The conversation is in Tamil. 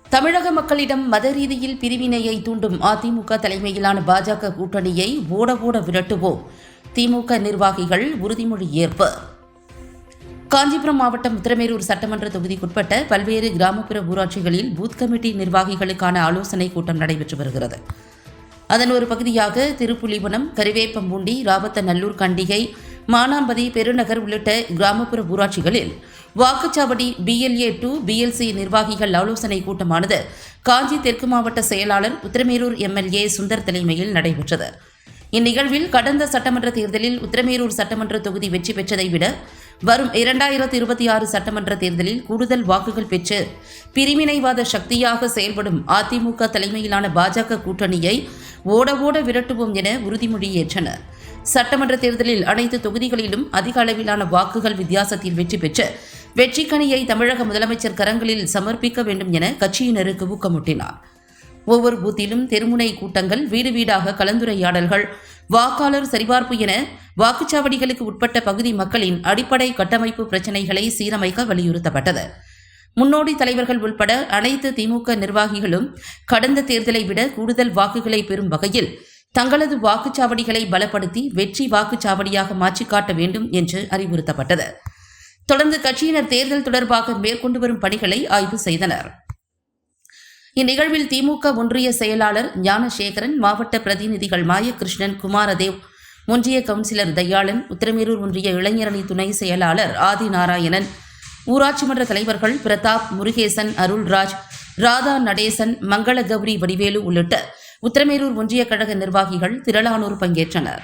தமிழக மக்களிடம் மத ரீதியில் பிரிவினையை தூண்டும் அதிமுக தலைமையிலான பாஜக கூட்டணியை ஓட விரட்டுவோம். திமுக நிர்வாகிகள் உறுதிமொழி ஏற்பு. காஞ்சிபுரம் மாவட்டம் உத்திரமேரூர் சட்டமன்ற தொகுதிக்குட்பட்ட பல்வேறு கிராமப்புற ஊராட்சிகளில் பூத் கமிட்டி நிர்வாகிகளுக்கான ஆலோசனைக் கூட்டம் நடைபெற்று வருகிறது. அதன் ஒரு பகுதியாக திருப்புலிவனம், கருவேப்பம்பூண்டி, ராவத்தநல்லூர், கண்டிகை, மானாம்பதி, பெருநகர் உள்ளிட்ட கிராமப்புற ஊராட்சிகளில் வாக்குச்சாவடி BLA 2 BLC நிர்வாகிகள் ஆலோசனைக் கூட்டமானது காஞ்சி தெற்கு மாவட்ட செயலாளர் உத்திரமேரூர் MLA சுந்தர் தலைமையில் நடைபெற்றது. இந்நிகழ்வில் கடந்த சட்டமன்ற தேர்தலில் உத்திரமேரூர் சட்டமன்ற தொகுதி வெற்றி பெற்றதை விட வரும் 2026 சட்டமன்ற தேர்தலில் கூடுதல் வாக்குகள் பெற்று பிரிவினைவாத சக்தியாக செயல்படும் அதிமுக தலைமையிலான பாஜக கூட்டணியை ஓட விரட்டுவோம் என உறுதிமொழி ஏற்றனர். சட்டமன்ற தேர்தலில் அனைத்து தொகுதிகளிலும் அதிக அளவிலான வாக்குகள் வித்தியாசத்தில் வெற்றி பெற்று வெற்றிக்கனியை தமிழக முதலமைச்சர் கரங்களில் சமர்ப்பிக்க வேண்டும் என கட்சியினருக்கு ஊக்கமூட்டினார். ஒவ்வொரு பூத்திலும் தெருமுனை கூட்டங்கள், வீடு வீடாக கலந்துரையாடல்கள், வாக்காளர் சரிபார்ப்பு என வாக்குச்சாவடிகளுக்கு உட்பட்ட பகுதி மக்களின் அடிப்படை கட்டமைப்பு பிரச்சினைகளை சீரமைக்க வலியுறுத்தப்பட்டது. முன்னோடி தலைவர்கள் உட்பட அனைத்து திமுக நிர்வாகிகளும் கடந்த தேர்தலை விட கூடுதல் வாக்குகளை பெறும் வகையில் தங்களது வாக்குச்சாவடிகளை பலப்படுத்தி வெற்றி வாக்குச்சாவடியாக மாற்றிக் காட்ட வேண்டும் என்று அறிவுறுத்தப்பட்டது. தொடர்ந்து கட்சியினர் தேர்தல் தொடர்பாக மேற்கொண்டு வரும் பணிகளை ஆய்வு செய்தனர். இந்நிகழ்வில் திமுக ஒன்றிய செயலாளர் ஞானசேகரன், மாவட்ட பிரதிநிதிகள் மாயகிருஷ்ணன், குமாரதேவ், ஒன்றிய கவுன்சிலர் தயாளன், உத்திரமேரூர் ஒன்றிய இளைஞரணி துணை செயலாளர் ஆதிநாராயணன், ஊராட்சி மன்ற தலைவர்கள் பிரதாப், முருகேசன், அருள்ராஜ், ராதா நடேசன், மங்கள கௌரி வடிவேலு உள்ளிட்ட உத்திரமேரூர் ஒன்றிய கழக நிர்வாகிகள் திரளானோர் பங்கேற்றனர்.